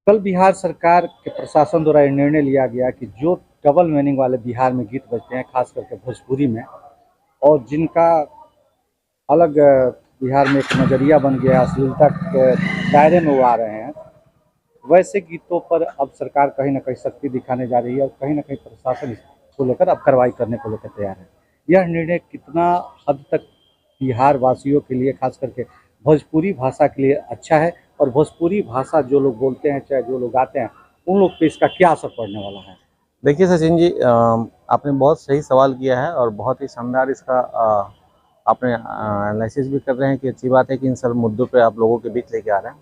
कल बिहार सरकार के प्रशासन द्वारा ये निर्णय लिया गया कि जो डबल मीनिंग वाले बिहार में गीत बजते हैं, खास करके भोजपुरी में, और जिनका अलग बिहार में एक नज़रिया बन गया है, अश्लीलता के दायरे में वो आ रहे हैं, वैसे गीतों पर अब सरकार कहीं न कहीं सख्ती दिखाने जा रही है और कहीं न कहीं प्रशासन इसको लेकर अब कार्रवाई करने को लेकर तैयार है। यह निर्णय कितना हद तक बिहार वासियों के लिए, खास करके भोजपुरी भाषा के लिए अच्छा है, और भोजपुरी भाषा जो लोग बोलते हैं, चाहे जो लोग गाते हैं, उन लोग पे इसका क्या असर पड़ने वाला है? देखिए सचिन जी, आपने बहुत सही सवाल किया है और बहुत ही शानदार इसका आपने एनालिसिस भी कर रहे हैं कि अच्छी बात है कि इन सब मुद्दों पे आप लोगों के बीच लेके आ रहे हैं।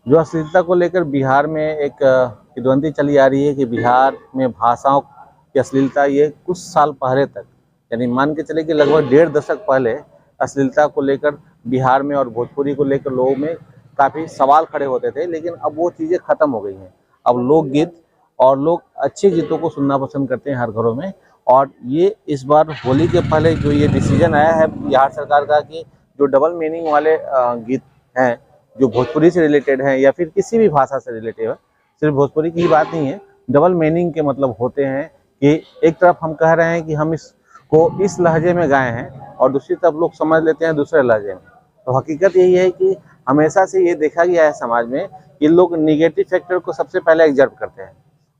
जो अश्लीलता को लेकर बिहार में एक किदवंती चली आ रही है कि बिहार में भाषाओं की अश्लीलता ये कुछ साल पहले तक, यानी मान के चले कि लगभग 1.5 दशक पहले अश्लीलता को लेकर बिहार में और भोजपुरी को लेकर लोगों में काफ़ी सवाल खड़े होते थे, लेकिन अब वो चीज़ें ख़त्म हो गई हैं। अब लोकगीत और लोग अच्छे गीतों को सुनना पसंद करते हैं हर घरों में। और ये इस बार होली के पहले जो ये डिसीजन आया है बिहार सरकार का कि जो डबल मीनिंग वाले गीत हैं, जो भोजपुरी से रिलेटेड हैं या फिर किसी भी भाषा से रिलेटेड है, सिर्फ भोजपुरी की ही बात नहीं है, डबल मीनिंग के मतलब होते हैं कि एक तरफ हम कह रहे हैं कि हम इसको इस लहजे में गाए हैं और दूसरी तरफ लोग समझ लेते हैं दूसरे लहजे में। तो हकीकत यही है कि हमेशा से ये देखा गया है समाज में कि लोग निगेटिव फैक्टर को सबसे पहले एग्जर्व करते हैं,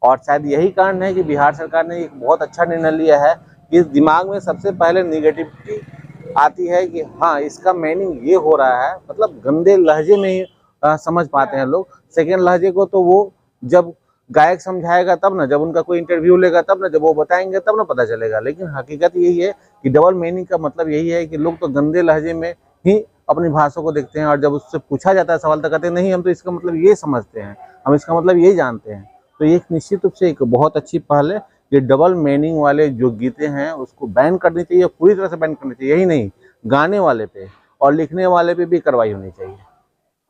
और शायद यही कारण है कि बिहार सरकार ने एक बहुत अच्छा निर्णय लिया है कि दिमाग में सबसे पहले निगेटिविटी आती है कि हाँ इसका मीनिंग ये हो रहा है, मतलब गंदे लहजे में ही समझ पाते हैं लोग। सेकेंड लहजे को तो वो जब गायक समझाएगा तब ना, जब उनका कोई इंटरव्यू लेगा तब ना, जब वो बताएंगे तब ना पता चलेगा। लेकिन हकीकत यही है कि डबल मीनिंग का मतलब यही है कि लोग तो गंदे लहजे में ही अपनी भाषा को देखते हैं, और जब उससे पूछा जाता है सवाल तो कहते हैं नहीं हम तो इसका मतलब ये समझते हैं, हम इसका मतलब ये जानते हैं। तो ये निश्चित रूप से एक बहुत अच्छी पहल है। ये डबल मीनिंग वाले जो गीते हैं उसको बैन करनी चाहिए, पूरी तरह से बैन करनी चाहिए। यही नहीं, गाने वाले पे और लिखने वाले पे भी कार्रवाई होनी चाहिए।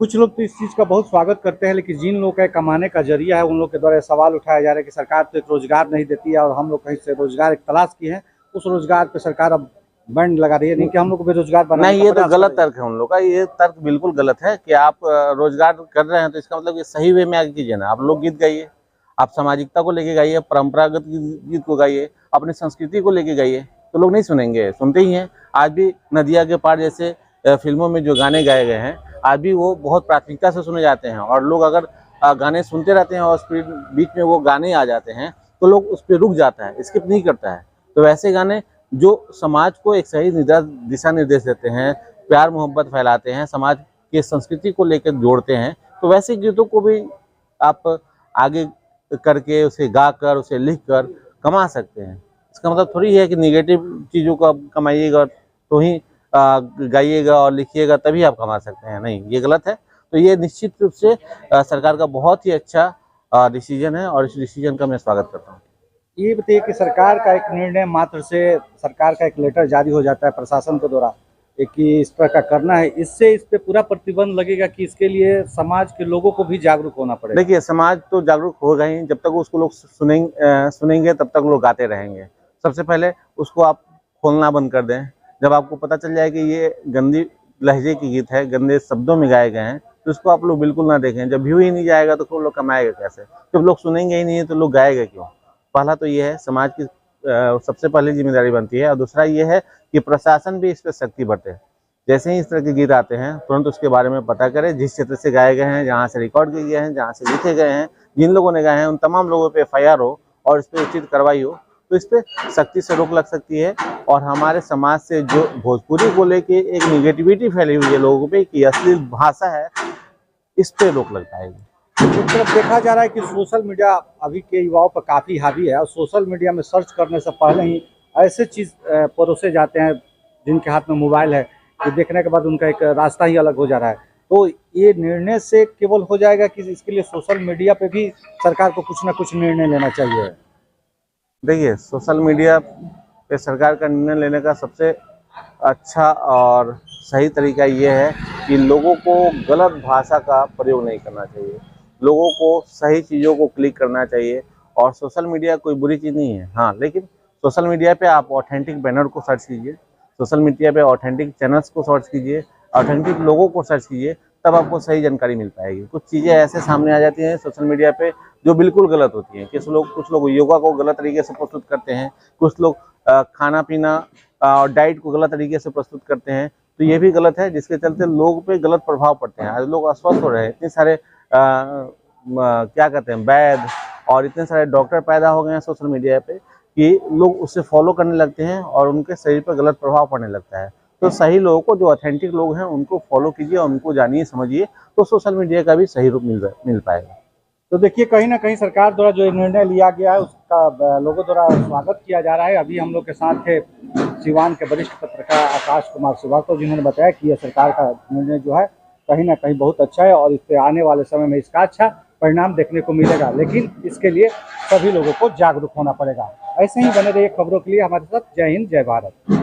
कुछ लोग तो इस चीज़ का बहुत स्वागत करते हैं, लेकिन जिन लोगों का कमाने का जरिया है, उन लोग के द्वारा सवाल उठाया जा रहा है कि सरकार तो एक रोजगार नहीं देती है और हम लोग कहीं से रोजगार एक तलाश की है, उस रोजगार पे सरकार अब बैंड लगा रही है, नहीं कि हम लोग को बेरोजगार बनाने नहीं, का ये तो प्रयास गलत कर रही है। तर्क है उन लोग का। ये तर्क बिल्कुल गलत है कि आप रोजगार कर रहे हैं तो इसका मतलब ये सही वे में आगे कीजिए ना। आप लोग गीत गाइए, आप सामाजिकता को लेके गाइए, परंपरागत गीत को गाइए, अपनी संस्कृति को लेके गाइए, तो लोग नहीं सुनेंगे? सुनते ही हैं। आज भी नदिया के पार जैसे फिल्मों में जो गाने गाए गए हैं, आज भी वो बहुत प्राथमिकता से सुने जाते हैं, और लोग अगर गाने सुनते रहते हैं और बीच में वो गाने आ जाते हैं तो लोग उस पर रुक जाता है, स्किप नहीं करता है। तो वैसे गाने जो समाज को एक सही दिशा निर्देश देते हैं, प्यार मोहब्बत फैलाते हैं, समाज की संस्कृति को लेकर जोड़ते हैं, तो वैसे गीतों को भी आप आगे करके उसे गाकर उसे लिखकर कमा सकते हैं। इसका मतलब थोड़ी है कि निगेटिव चीज़ों को आप कमाइएगा तो ही गाइएगा और लिखिएगा तभी आप कमा सकते हैं, नहीं, ये गलत है। तो ये निश्चित रूप से सरकार का बहुत ही अच्छा डिसीजन है और इस डिसीजन का मैं स्वागत करता हूँ। ये बताइए कि सरकार का एक निर्णय मात्र से सरकार का एक लेटर जारी हो जाता है प्रशासन के द्वारा कि इस तरह का करना है, इससे इस पे पूरा प्रतिबंध लगेगा कि इसके लिए समाज के लोगों को भी जागरूक होना पड़ेगा? देखिए, समाज तो जागरूक होगा ही, जब तक उसको लोग सुनेंगे तब तक लोग गाते रहेंगे। सबसे पहले उसको आप खोलना बंद कर दें। जब आपको पता चल जाए कि ये गंदी लहजे की गीत है, गंदे शब्दों में गाए गए हैं, तो उसको आप लोग बिल्कुल ना देखें। जब व्यू ही नहीं जाएगा तो फिर लोग कमाएगा कैसे? जब लोग सुनेंगे ही नहीं तो लोग गाएगा क्यों? पहला तो ये है, समाज की सबसे पहली जिम्मेदारी बनती है। और दूसरा ये है कि प्रशासन भी इस पर सख्ती बरते। जैसे ही इस तरह के गीत आते हैं तुरंत उसके बारे में पता करें, जिस क्षेत्र से गाए गए हैं, जहाँ से रिकॉर्ड किए गए हैं, जहाँ से लिखे गए हैं, जिन लोगों ने गाए हैं, उन तमाम लोगों पे FIR हो और इस पर उचित कार्रवाई हो, तो इस पर सख्ती से रोक लग सकती है। और हमारे समाज से जो भोजपुरी को लेके एक निगेटिविटी फैली हुई है लोगों पे कि अश्लील भाषा है, इस पे रोक लग पाएगी। एक तरफ देखा जा रहा है कि सोशल मीडिया अभी के युवाओं पर काफ़ी हावी है, और सोशल मीडिया में सर्च करने से पहले ही ऐसे चीज़ परोसे जाते हैं जिनके हाथ में मोबाइल है कि देखने के बाद उनका एक रास्ता ही अलग हो जा रहा है। तो ये निर्णय से केवल हो जाएगा कि इसके लिए सोशल मीडिया पे भी सरकार को कुछ ना कुछ निर्णय लेना चाहिए? देखिए, सोशल मीडिया पे सरकार का निर्णय लेने का सबसे अच्छा और सही तरीका ये है कि लोगों को गलत भाषा का प्रयोग नहीं करना चाहिए, लोगों को सही चीज़ों को क्लिक करना चाहिए। और सोशल मीडिया कोई बुरी चीज़ नहीं है, हाँ, लेकिन सोशल मीडिया पे आप ऑथेंटिक बैनर को सर्च कीजिए, सोशल मीडिया पे ऑथेंटिक चैनल्स को सर्च कीजिए, ऑथेंटिक लोगों को सर्च कीजिए, तब आपको सही जानकारी मिल पाएगी। कुछ चीज़ें ऐसे सामने आ जाती हैं सोशल मीडिया पे जो बिल्कुल गलत होती हैं। कुछ लोग योगा को गलत तरीके से प्रस्तुत करते हैं, कुछ लोग खाना पीना और डाइट को गलत तरीके से प्रस्तुत करते हैं, तो ये भी गलत है, जिसके चलते लोगों पे गलत प्रभाव पड़ते हैं। आज लोग अस्वस्थ हो रहे हैं, इतने सारे क्या कहते हैं वैद और इतने सारे डॉक्टर पैदा हो गए हैं सोशल मीडिया पे कि लोग उससे फॉलो करने लगते हैं और उनके शरीर पर गलत प्रभाव पड़ने लगता है। तो सही लोगों को, जो ऑथेंटिक लोग हैं, उनको फॉलो कीजिए और उनको जानिए समझिए, तो सोशल मीडिया का भी सही रूप मिल पाएगा। तो देखिए, कहीं ना कहीं सरकार द्वारा जो निर्णय लिया गया है उसका लोगों द्वारा स्वागत किया जा रहा है। अभी हम लोग के साथ थे सिवान के वरिष्ठ पत्रकार आकाश कुमार श्रीवास्तव, जिन्होंने बताया कि यह सरकार का निर्णय जो है कहीं ना कहीं बहुत अच्छा है और इससे आने वाले समय में इसका अच्छा परिणाम देखने को मिलेगा, लेकिन इसके लिए सभी लोगों को जागरूक होना पड़ेगा। ऐसे ही बने रहिए खबरों के लिए हमारे साथ। जय हिंद, जय भारत।